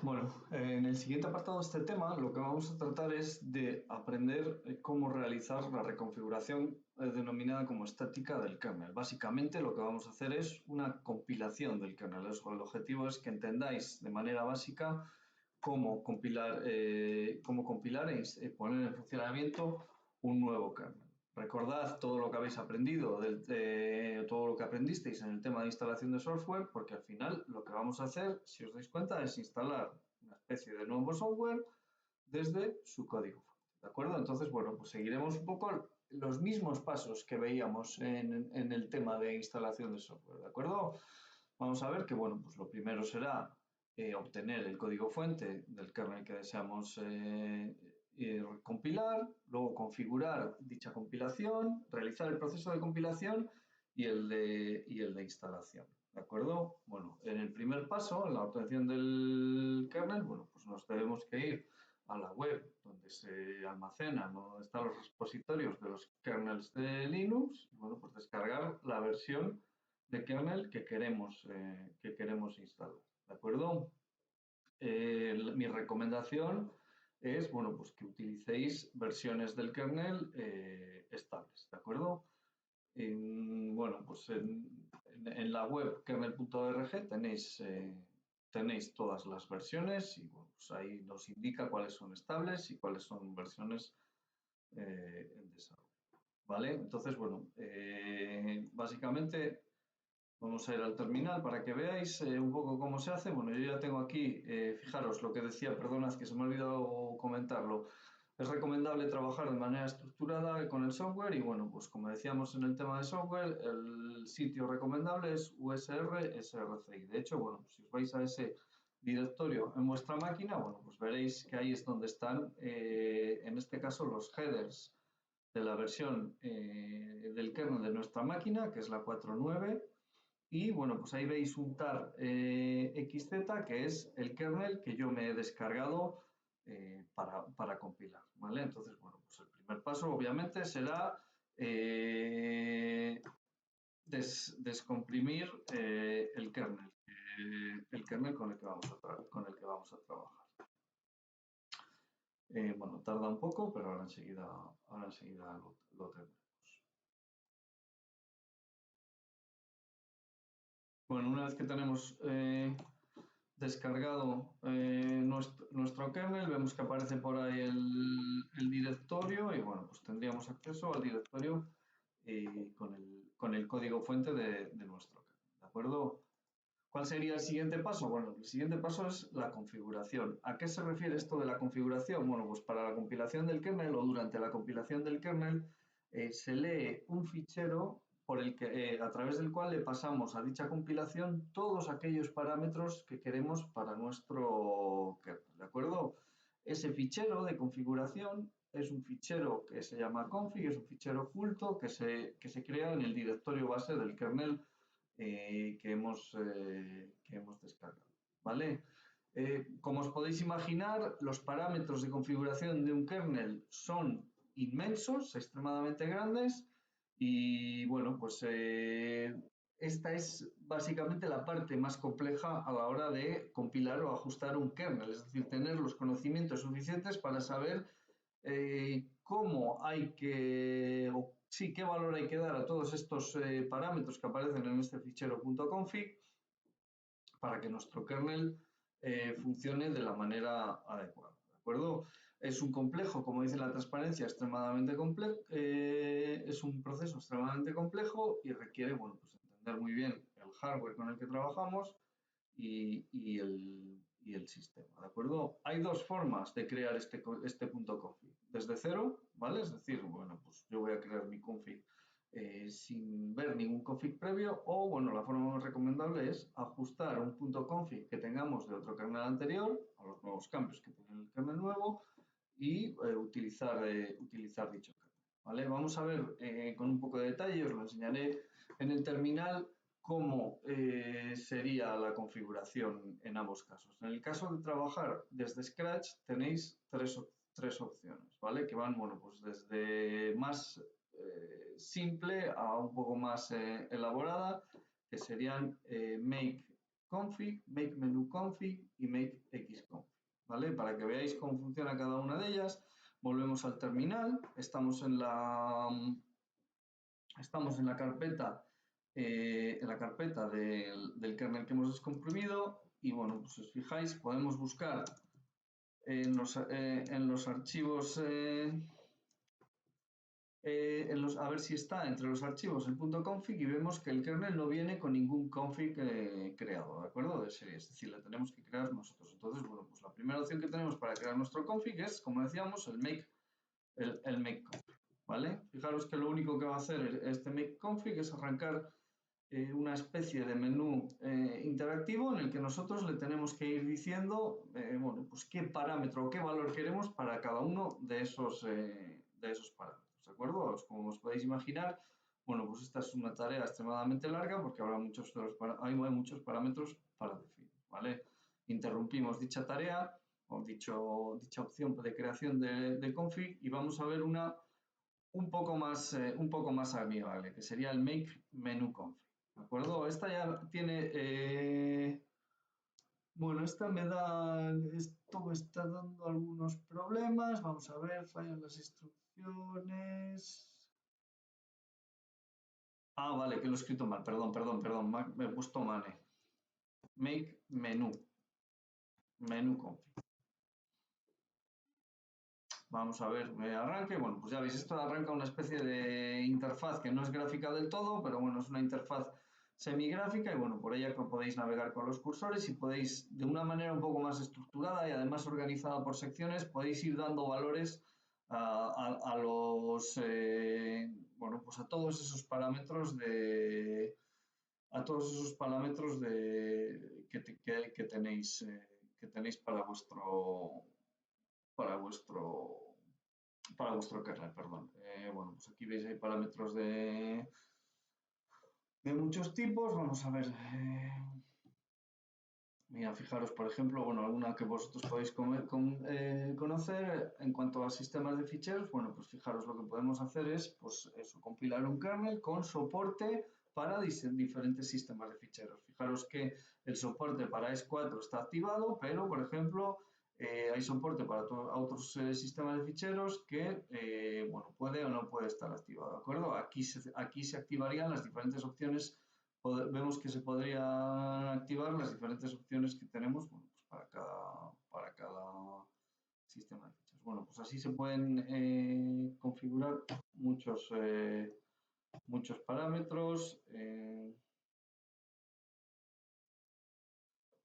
Bueno, en el siguiente apartado de este tema lo que vamos a tratar es de aprender cómo realizar la reconfiguración denominada como estática del kernel. Básicamente lo que vamos a hacer es una compilación del kernel. El objetivo es que entendáis de manera básica cómo compilar e poner en funcionamiento un nuevo kernel. Recordad todo lo que habéis aprendido, todo lo que aprendisteis en el tema de instalación de software, porque al final lo que vamos a hacer, si os dais cuenta, es instalar una especie de nuevo software desde su código fuente. ¿De acuerdo? Entonces, bueno, pues seguiremos un poco los mismos pasos que veíamos en el tema de instalación de software. ¿De acuerdo? Vamos a ver que, bueno, pues lo primero será obtener el código fuente del kernel que deseamos compilar, luego configurar dicha compilación, realizar el proceso de compilación y el de instalación. ¿De acuerdo? Bueno, en el primer paso, en la obtención del kernel, bueno, pues nos debemos que ir a la web donde se almacenan, donde están los repositorios de los kernels de Linux, y bueno, pues descargar la versión de kernel que queremos instalar. ¿De acuerdo? Mi recomendación es, bueno, pues que utilicéis versiones del kernel estables, ¿de acuerdo? Bueno, pues en la web kernel.org tenéis todas las versiones y bueno, pues ahí nos indica cuáles son estables y cuáles son versiones en desarrollo. ¿Vale? Entonces, bueno, básicamente vamos a ir al terminal para que veáis un poco cómo se hace. Bueno, yo ya tengo aquí, fijaros lo que decía, perdonad que se me ha olvidado comentarlo. Es recomendable trabajar de manera estructurada con el software y bueno, pues como decíamos en el tema de software, el sitio recomendable es USR SRCI. De hecho, bueno, pues si os vais a ese directorio en vuestra máquina, bueno, pues veréis que ahí es donde están, en este caso, los headers de la versión del kernel de nuestra máquina, que es la 4.9. Y bueno, pues ahí veis un tar XZ, que es el kernel que yo me he descargado para compilar, ¿vale? Entonces, bueno, pues el primer paso obviamente será descomprimir el kernel con el que vamos a trabajar. Bueno, tarda un poco, pero ahora enseguida lo tendremos. Bueno, una vez que tenemos descargado nuestro kernel, vemos que aparece por ahí el directorio y bueno, pues tendríamos acceso al directorio con el código fuente de nuestro kernel, ¿de acuerdo? ¿Cuál sería el siguiente paso? Bueno, el siguiente paso es la configuración. ¿A qué se refiere esto de la configuración? Bueno, pues para la compilación del kernel o durante la compilación del kernel se lee un fichero a través del cual le pasamos a dicha compilación todos aquellos parámetros que queremos para nuestro kernel, ¿de acuerdo? Ese fichero de configuración es un fichero que se llama config, es un fichero oculto que se crea en el directorio base del kernel que hemos descargado, ¿vale? Como os podéis imaginar, los parámetros de configuración de un kernel son inmensos, extremadamente grandes y bueno, pues esta es básicamente la parte más compleja a la hora de compilar o ajustar un kernel, es decir, tener los conocimientos suficientes para saber cómo hay que, o sí, qué valor hay que dar a todos estos parámetros que aparecen en este fichero .config para que nuestro kernel funcione de la manera adecuada, ¿de acuerdo? Es un complejo, como dice la transparencia, extremadamente complejo, es un proceso extremadamente complejo y requiere, bueno, pues entender muy bien el hardware con el que trabajamos y el sistema, ¿de acuerdo? Hay dos formas de crear este punto config. Desde cero, ¿vale? Es decir, bueno, pues yo voy a crear mi config sin ver ningún config previo o, bueno, la forma más recomendable es ajustar un punto config que tengamos de otro kernel anterior a los nuevos cambios que tiene el kernel nuevo y utilizar dicho kernel, ¿vale? Vamos a ver con un poco de detalle, os lo enseñaré en el terminal cómo sería la configuración en ambos casos. En el caso de trabajar desde Scratch tenéis tres opciones, ¿vale? Que van, bueno, pues desde más simple a un poco más elaborada, que serían make config, make menu config y make xconfig, ¿vale? Para que veáis cómo funciona cada una de ellas. Volvemos al terminal, estamos en la carpeta del kernel que hemos descomprimido y bueno, pues si os fijáis, podemos buscar en los archivos, a ver si está entre los archivos el .config y vemos que el kernel no viene con ningún config creado, ¿de acuerdo? De serie, es decir, le tenemos que crear nosotros. Entonces, bueno, pues la primera opción que tenemos para crear nuestro config es, como decíamos, el make config, ¿vale? Fijaros que lo único que va a hacer este make config es arrancar una especie de menú interactivo en el que nosotros le tenemos que ir diciendo, bueno, pues qué parámetro o qué valor queremos para cada uno de esos parámetros, ¿de acuerdo? Como os podéis imaginar, bueno, pues esta es una tarea extremadamente larga porque habrá hay muchos parámetros para definir, ¿vale? Interrumpimos dicha tarea o dicha opción de creación de config y vamos a ver una un poco más amigable, que sería el make menu config. ¿De acuerdo? Esta ya tiene, bueno, esto me está dando algunos problemas. Vamos a ver, fallan las instrucciones. Ah, vale, que lo he escrito mal, perdón, me he puesto mane. Make menu config. Vamos a ver, arranque. Bueno, pues ya veis, esto arranca una especie de interfaz que no es gráfica del todo, pero bueno, es una interfaz semigráfica y bueno, por ella podéis navegar con los cursores y podéis, de una manera un poco más estructurada y además organizada por secciones, podéis ir dando valores a los, bueno, pues a todos esos parámetros que tenéis para vuestro kernel, perdón. Bueno, pues aquí veis hay parámetros de muchos tipos. Vamos a ver. Mira, fijaros, por ejemplo, bueno, alguna que vosotros podéis conocer en cuanto a sistemas de ficheros. Bueno, pues fijaros, lo que podemos hacer es, pues eso, compilar un kernel con soporte para diferentes sistemas de ficheros. Fijaros que el soporte para S4 está activado, pero, por ejemplo, hay soporte para otros sistemas de ficheros que, bueno, puede o no puede estar activado, ¿de acuerdo? Aquí se activarían las diferentes opciones. Vemos que se podrían activar las diferentes opciones que tenemos, bueno, pues para cada sistema de ficheros. Bueno, pues así se pueden configurar muchos parámetros.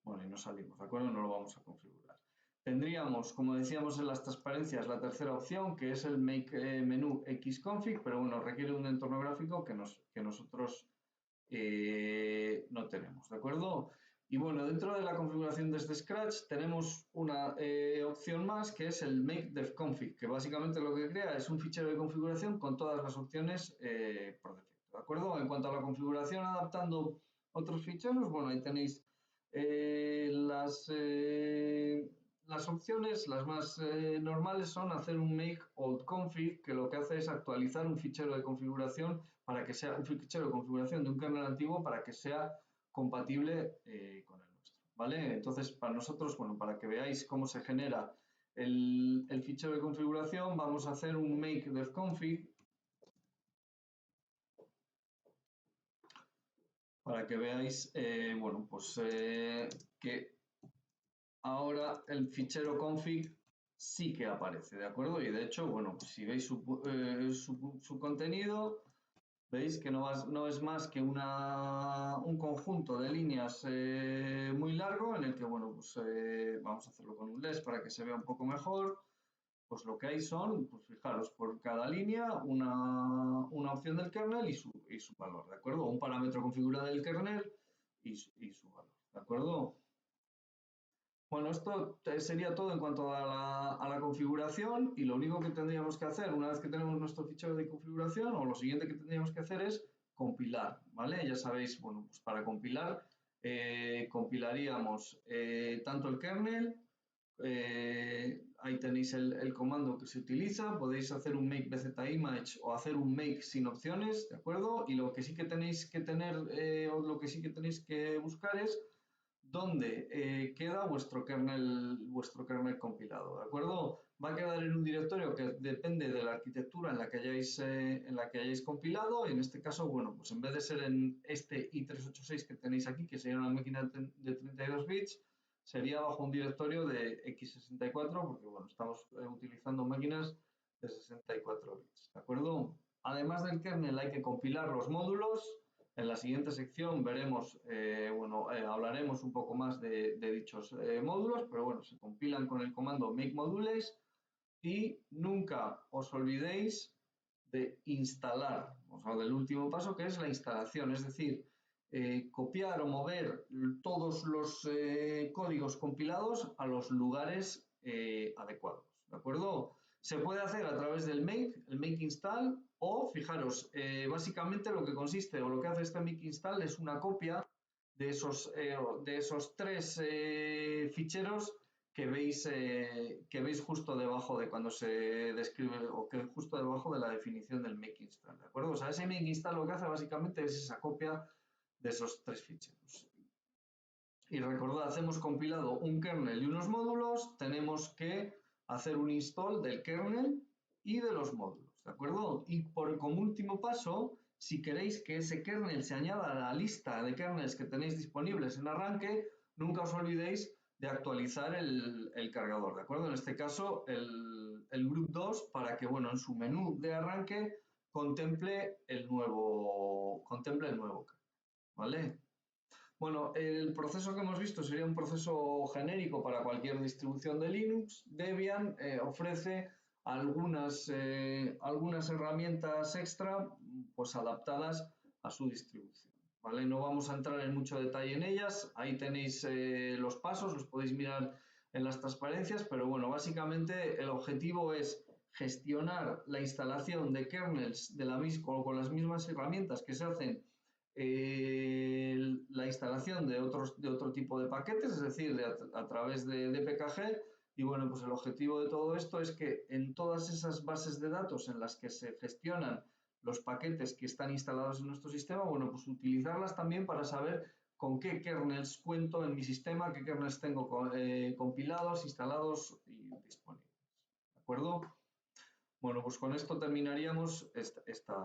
Bueno, y no salimos, ¿de acuerdo? No lo vamos a configurar. Tendríamos, como decíamos en las transparencias, la tercera opción, que es el make menu xconfig, pero bueno, requiere un entorno gráfico que nosotros no tenemos, ¿de acuerdo? Y bueno, dentro de la configuración desde Scratch tenemos una opción más que es el make devconfig, que básicamente lo que crea es un fichero de configuración con todas las opciones por defecto, ¿de acuerdo? En cuanto a la configuración adaptando otros ficheros, bueno, ahí tenéis las opciones, las más normales son hacer un make old config, que lo que hace es actualizar un fichero de configuración para que sea un fichero de configuración de un kernel antiguo para que sea compatible con el nuestro, ¿vale? Entonces, para nosotros, bueno, para que veáis cómo se genera el fichero de configuración, vamos a hacer un make devconfig para que veáis, bueno, pues que ahora el fichero config sí que aparece, ¿de acuerdo? Y de hecho, bueno, pues si veis su contenido, veis que no es más que un conjunto de líneas muy largo en el que, bueno, pues vamos a hacerlo con un less para que se vea un poco mejor. Pues lo que hay son, pues fijaros, por cada línea una opción del kernel y su valor, ¿de acuerdo? Un parámetro configurado del kernel y su valor, ¿de acuerdo? Bueno, esto sería todo en cuanto a la configuración y lo único que tendríamos que hacer una vez que tenemos nuestro fichero de configuración o lo siguiente que tendríamos que hacer es compilar, ¿vale? Ya sabéis, bueno, pues para compilar compilaríamos tanto el kernel, ahí tenéis el comando que se utiliza, podéis hacer un make bzimage o hacer un make sin opciones, ¿de acuerdo? Y lo que sí que tenéis que tener o lo que sí que tenéis que buscar es dónde queda vuestro kernel compilado, ¿de acuerdo? Va a quedar en un directorio que depende de la arquitectura en la que hayáis compilado. Y en este caso, bueno, pues en vez de ser en este i386 que tenéis aquí, que sería una máquina de 32 bits, sería bajo un directorio de x64, porque bueno, estamos utilizando máquinas de 64 bits, ¿de acuerdo? Además del kernel hay que compilar los módulos. En la siguiente sección veremos, hablaremos un poco más de dichos módulos, pero bueno, se compilan con el comando make modules y nunca os olvidéis de instalar, o sea, del último paso que es la instalación, es decir, copiar o mover todos los códigos compilados a los lugares adecuados, ¿de acuerdo? Se puede hacer a través del el make install, o fijaros, básicamente lo que consiste o lo que hace este make install es una copia de esos tres ficheros que veis justo debajo de cuando se describe, o que justo debajo de la definición del make install, ¿de acuerdo? O sea, ese make install lo que hace básicamente es esa copia de esos tres ficheros. Y recordad, hemos compilado un kernel y unos módulos, tenemos que hacer un install del kernel y de los módulos, ¿de acuerdo? Y como último paso, si queréis que ese kernel se añada a la lista de kernels que tenéis disponibles en arranque, nunca os olvidéis de actualizar el cargador, ¿de acuerdo? En este caso, el group 2 para que, bueno, en su menú de arranque contemple el nuevo kernel, ¿vale? Bueno, el proceso que hemos visto sería un proceso genérico para cualquier distribución de Linux. Debian ofrece algunas herramientas extra, pues adaptadas a su distribución, ¿vale? No vamos a entrar en mucho detalle en ellas. Ahí tenéis los pasos, los podéis mirar en las transparencias, pero bueno, básicamente el objetivo es gestionar la instalación de kernels con las mismas herramientas que se hacen la instalación de otro tipo de paquetes, es decir, a través de DPKG. Y bueno, pues el objetivo de todo esto es que en todas esas bases de datos en las que se gestionan los paquetes que están instalados en nuestro sistema, bueno, pues utilizarlas también para saber con qué kernels cuento en mi sistema, qué kernels tengo compilados, instalados y disponibles. ¿De acuerdo? Bueno, pues con esto terminaríamos esta